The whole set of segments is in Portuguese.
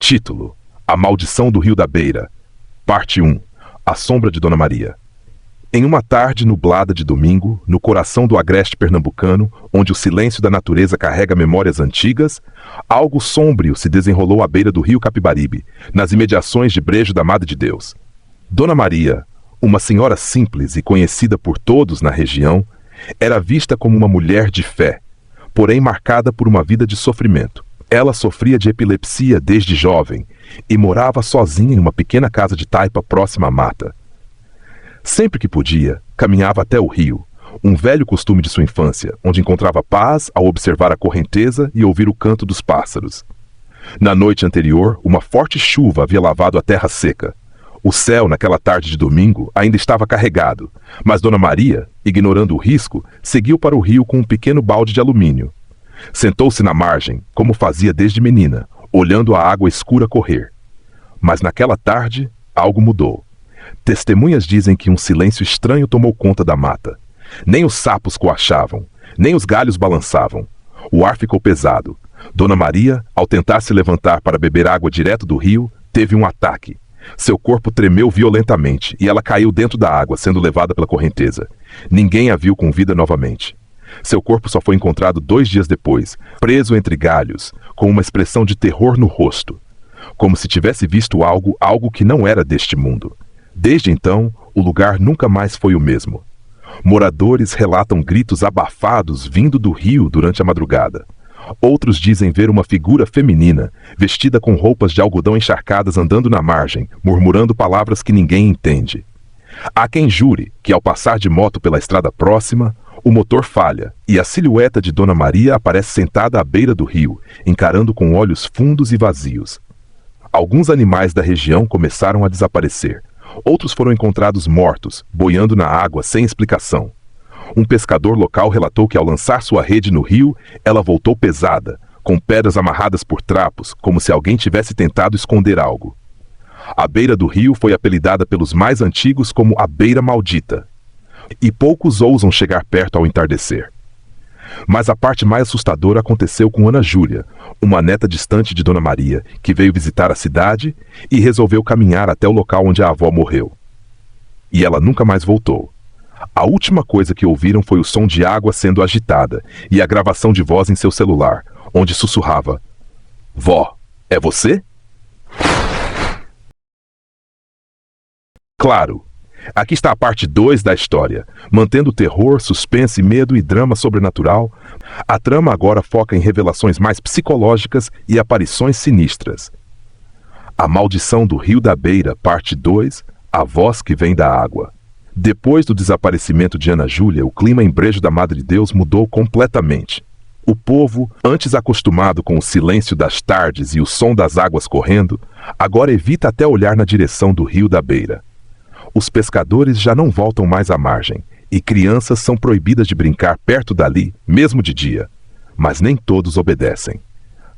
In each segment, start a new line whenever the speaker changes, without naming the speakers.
Título: A Maldição do Rio da Beira. Parte 1. A Sombra de Dona Maria. Em uma tarde nublada de domingo, no coração do agreste pernambucano, onde o silêncio da natureza carrega memórias antigas, algo sombrio se desenrolou à beira do rio Capibaribe, nas imediações de Brejo da Madre de Deus. Dona Maria, uma senhora simples e conhecida por todos na região, era vista como uma mulher de fé, porém marcada por uma vida de sofrimento. Ela sofria de epilepsia desde jovem e morava sozinha em uma pequena casa de taipa próxima à mata. Sempre que podia, caminhava até o rio, um velho costume de sua infância, onde encontrava paz ao observar a correnteza e ouvir o canto dos pássaros. Na noite anterior, uma forte chuva havia lavado a terra seca. O céu, naquela tarde de domingo, ainda estava carregado, mas Dona Maria, ignorando o risco, seguiu para o rio com um pequeno balde de alumínio. Sentou-se na margem, como fazia desde menina, olhando a água escura correr. Mas naquela tarde, algo mudou. Testemunhas dizem que um silêncio estranho tomou conta da mata. Nem os sapos coachavam, nem os galhos balançavam. O ar ficou pesado. Dona Maria, ao tentar se levantar para beber água direto do rio, teve um ataque. Seu corpo tremeu violentamente e ela caiu dentro da água, sendo levada pela correnteza. Ninguém a viu com vida novamente. Seu corpo só foi encontrado 2 dias depois, preso entre galhos, com uma expressão de terror no rosto, como se tivesse visto algo que não era deste mundo. Desde então, o lugar nunca mais foi o mesmo. Moradores relatam gritos abafados vindo do rio durante a madrugada. Outros dizem ver uma figura feminina, vestida com roupas de algodão encharcadas andando na margem, murmurando palavras que ninguém entende. Há quem jure que ao passar de moto pela estrada próxima, o motor falha e a silhueta de Dona Maria aparece sentada à beira do rio, encarando com olhos fundos e vazios. Alguns animais da região começaram a desaparecer. Outros foram encontrados mortos, boiando na água sem explicação. Um pescador local relatou que ao lançar sua rede no rio, ela voltou pesada, com pedras amarradas por trapos, como se alguém tivesse tentado esconder algo. A beira do rio foi apelidada pelos mais antigos como a Beira Maldita, e poucos ousam chegar perto ao entardecer. Mas a parte mais assustadora aconteceu com Ana Júlia, uma neta distante de Dona Maria, que veio visitar a cidade e resolveu caminhar até o local onde a avó morreu. E ela nunca mais voltou. A última coisa que ouviram foi o som de água sendo agitada e a gravação de voz em seu celular, onde sussurrava: "Vó, é você?" Claro, aqui está a parte 2 da história. Mantendo terror, suspense, medo e drama sobrenatural, a trama agora foca em revelações mais psicológicas e aparições sinistras. A Maldição do Rio da Beira, parte 2, A Voz que Vem da Água. Depois do desaparecimento de Ana Júlia, o clima em Brejo da Madre de Deus mudou completamente. O povo, antes acostumado com o silêncio das tardes e o som das águas correndo, agora evita até olhar na direção do Rio da Beira. Os pescadores já não voltam mais à margem, e crianças são proibidas de brincar perto dali, mesmo de dia. Mas nem todos obedecem.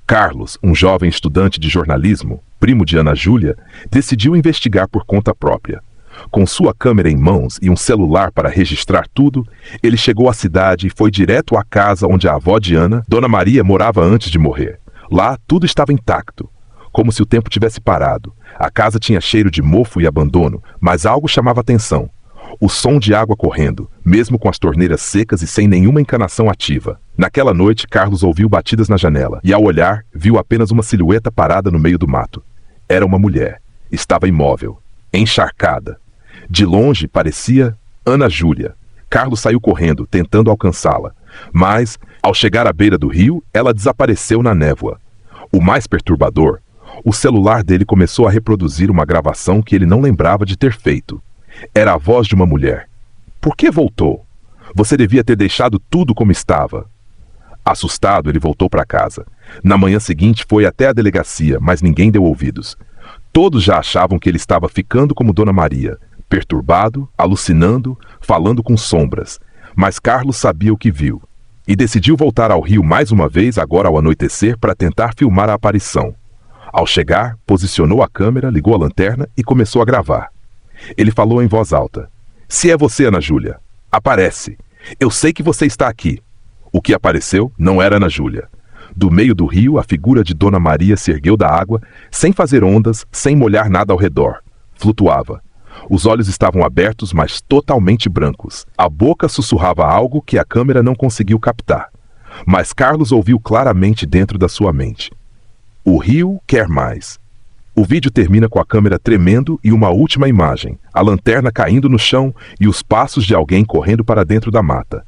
Carlos, um jovem estudante de jornalismo, primo de Ana Júlia, decidiu investigar por conta própria. Com sua câmera em mãos e um celular para registrar tudo, ele chegou à cidade e foi direto à casa onde a avó de Ana, Dona Maria, morava antes de morrer. Lá, tudo estava intacto, como se o tempo tivesse parado. A casa tinha cheiro de mofo e abandono, mas algo chamava atenção. O som de água correndo, mesmo com as torneiras secas e sem nenhuma encanação ativa. Naquela noite, Carlos ouviu batidas na janela e, ao olhar, viu apenas uma silhueta parada no meio do mato. Era uma mulher. Estava imóvel, encharcada. De longe, parecia Ana Júlia. Carlos saiu correndo, tentando alcançá-la. Mas, ao chegar à beira do rio, ela desapareceu na névoa. O mais perturbador, o celular dele começou a reproduzir uma gravação que ele não lembrava de ter feito. Era a voz de uma mulher. "Por que voltou? Você devia ter deixado tudo como estava." Assustado, ele voltou para casa. Na manhã seguinte foi até a delegacia, mas ninguém deu ouvidos. Todos já achavam que ele estava ficando como Dona Maria, perturbado, alucinando, falando com sombras. Mas Carlos sabia o que viu, e decidiu voltar ao rio mais uma vez, agora ao anoitecer, para tentar filmar a aparição. Ao chegar, posicionou a câmera, ligou a lanterna e começou a gravar. Ele falou em voz alta: "Se é você, Ana Júlia, aparece. Eu sei que você está aqui." O que apareceu não era Ana Júlia. Do meio do rio, a figura de Dona Maria se ergueu da água, sem fazer ondas, sem molhar nada ao redor. Flutuava. Os olhos estavam abertos, mas totalmente brancos. A boca sussurrava algo que a câmera não conseguiu captar. Mas Carlos ouviu claramente dentro da sua mente. O rio quer mais. O vídeo termina com a câmera tremendo e uma última imagem, a lanterna caindo no chão e os passos de alguém correndo para dentro da mata.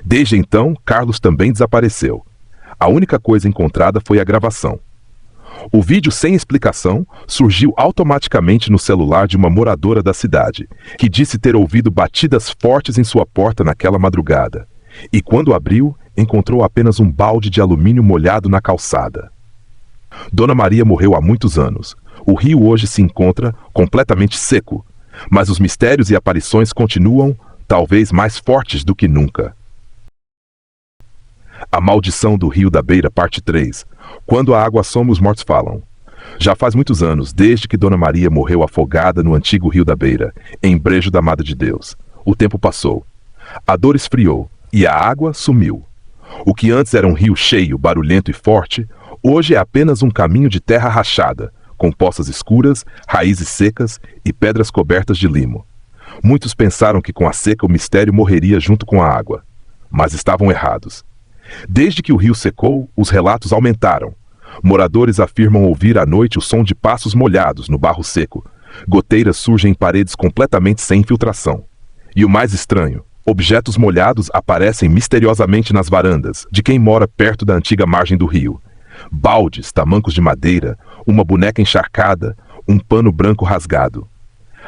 Desde então, Carlos também desapareceu. A única coisa encontrada foi a gravação. O vídeo sem explicação surgiu automaticamente no celular de uma moradora da cidade, que disse ter ouvido batidas fortes em sua porta naquela madrugada. E quando abriu, encontrou apenas um balde de alumínio molhado na calçada. Dona Maria morreu há muitos anos. O rio hoje se encontra completamente seco, mas os mistérios e aparições continuam, talvez mais fortes do que nunca. A Maldição do Rio da Beira, parte 3. Quando a água some, os mortos falam. Já faz muitos anos, desde que Dona Maria morreu afogada no antigo Rio da Beira, em Brejo da Madre de Deus. O tempo passou. A dor esfriou e a água sumiu. O que antes era um rio cheio, barulhento e forte, hoje é apenas um caminho de terra rachada, com poças escuras, raízes secas e pedras cobertas de limo. Muitos pensaram que com a seca o mistério morreria junto com a água, mas estavam errados. Desde que o rio secou, os relatos aumentaram. Moradores afirmam ouvir à noite o som de passos molhados no barro seco. Goteiras surgem em paredes completamente sem infiltração. E o mais estranho, objetos molhados aparecem misteriosamente nas varandas de quem mora perto da antiga margem do rio. Baldes, tamancos de madeira, uma boneca encharcada, um pano branco rasgado.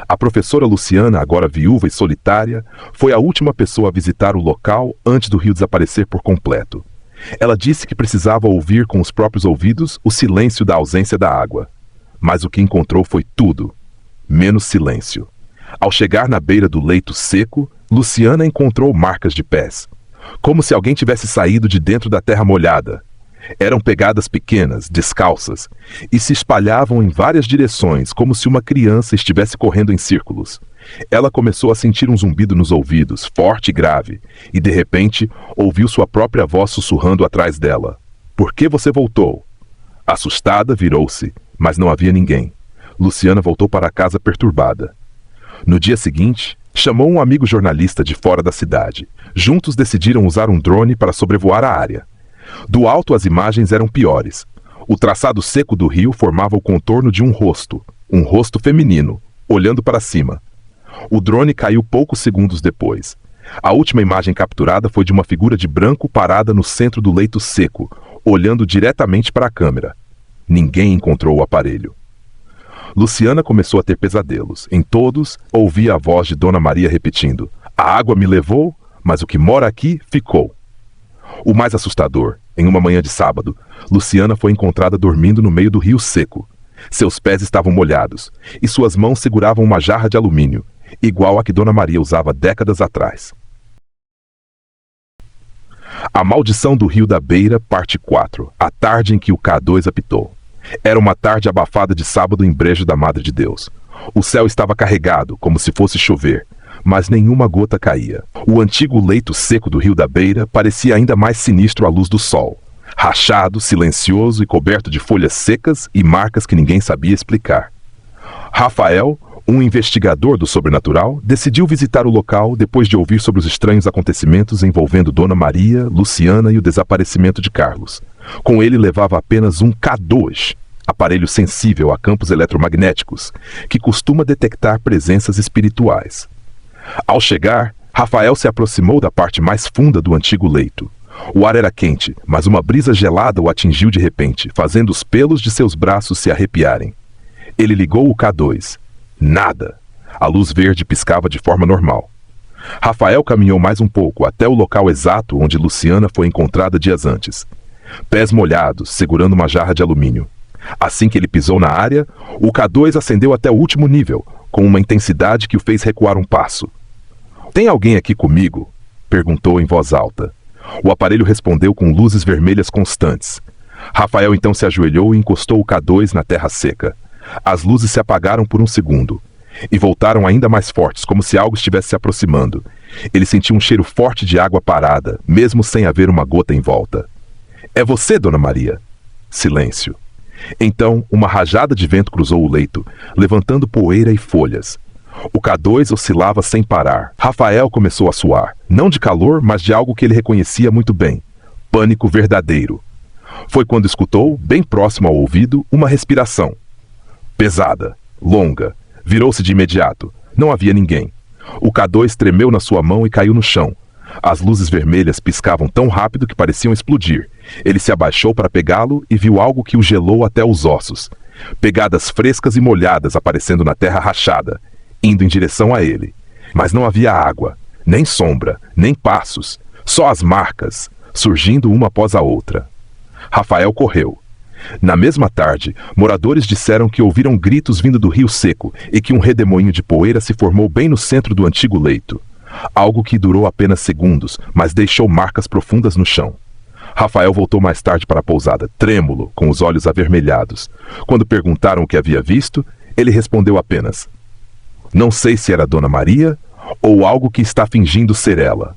A professora Luciana, agora viúva e solitária, foi a última pessoa a visitar o local antes do rio desaparecer por completo. Ela disse que precisava ouvir com os próprios ouvidos o silêncio da ausência da água. Mas o que encontrou foi tudo, menos silêncio. Ao chegar na beira do leito seco, Luciana encontrou marcas de pés, como se alguém tivesse saído de dentro da terra molhada. Eram pegadas pequenas, descalças, e se espalhavam em várias direções, como se uma criança estivesse correndo em círculos. Ela começou a sentir um zumbido nos ouvidos, forte e grave, e de repente ouviu sua própria voz sussurrando atrás dela. "Por que você voltou?" Assustada, virou-se, mas não havia ninguém. Luciana voltou para casa perturbada. No dia seguinte, chamou um amigo jornalista de fora da cidade. Juntos decidiram usar um drone para sobrevoar a área. Do alto as imagens eram piores. O traçado seco do rio formava o contorno de um rosto feminino, olhando para cima. O drone caiu poucos segundos depois. A última imagem capturada foi de uma figura de branco parada no centro do leito seco, olhando diretamente para a câmera. Ninguém encontrou o aparelho. Luciana começou a ter pesadelos. Em todos, ouvia a voz de Dona Maria repetindo: "A água me levou, mas o que mora aqui ficou." O mais assustador, em uma manhã de sábado, Luciana foi encontrada dormindo no meio do rio seco. Seus pés estavam molhados, e suas mãos seguravam uma jarra de alumínio, igual a que Dona Maria usava décadas atrás. A Maldição do Rio da Beira, parte 4. A tarde em que o K2 apitou. Era uma tarde abafada de sábado em Brejo da Madre de Deus. O céu estava carregado, como se fosse chover, mas nenhuma gota caía. O antigo leito seco do Rio da Beira parecia ainda mais sinistro à luz do sol, rachado, silencioso e coberto de folhas secas e marcas que ninguém sabia explicar. Rafael, um investigador do sobrenatural, decidiu visitar o local depois de ouvir sobre os estranhos acontecimentos envolvendo Dona Maria, Luciana e o desaparecimento de Carlos. Com ele levava apenas um K2, aparelho sensível a campos eletromagnéticos, que costuma detectar presenças espirituais. Ao chegar, Rafael se aproximou da parte mais funda do antigo leito. O ar era quente, mas uma brisa gelada o atingiu de repente, fazendo os pelos de seus braços se arrepiarem. Ele ligou o K2. Nada. A luz verde piscava de forma normal. Rafael caminhou mais um pouco até o local exato onde Luciana foi encontrada dias antes. Pés molhados, segurando uma jarra de alumínio. Assim que ele pisou na área, o K2 acendeu até o último nível, com uma intensidade que o fez recuar um passo. "Tem alguém aqui comigo?" perguntou em voz alta. O aparelho respondeu com luzes vermelhas constantes. Rafael então se ajoelhou e encostou o K2 na terra seca. As luzes se apagaram por um segundo e voltaram ainda mais fortes, como se algo estivesse se aproximando. Ele sentiu um cheiro forte de água parada, mesmo sem haver uma gota em volta. É você, Dona Maria. Silêncio. Então, uma rajada de vento cruzou o leito, levantando poeira e folhas. O K2 oscilava sem parar. Rafael começou a suar, não de calor, mas de algo que ele reconhecia muito bem. Pânico verdadeiro. Foi quando escutou, bem próximo ao ouvido, uma respiração. Pesada, longa. Virou-se de imediato. Não havia ninguém. O K2 tremeu na sua mão e caiu no chão. As luzes vermelhas piscavam tão rápido que pareciam explodir. Ele se abaixou para pegá-lo e viu algo que o gelou até os ossos. Pegadas frescas e molhadas aparecendo na terra rachada, indo em direção a ele. Mas não havia água, nem sombra, nem passos, só as marcas, surgindo uma após a outra. Rafael correu. Na mesma tarde, moradores disseram que ouviram gritos vindo do rio seco e que um redemoinho de poeira se formou bem no centro do antigo leito. Algo que durou apenas segundos, mas deixou marcas profundas no chão. Rafael voltou mais tarde para a pousada, trêmulo, com os olhos avermelhados. Quando perguntaram o que havia visto, ele respondeu apenas: "Não sei se era Dona Maria ou algo que está fingindo ser ela."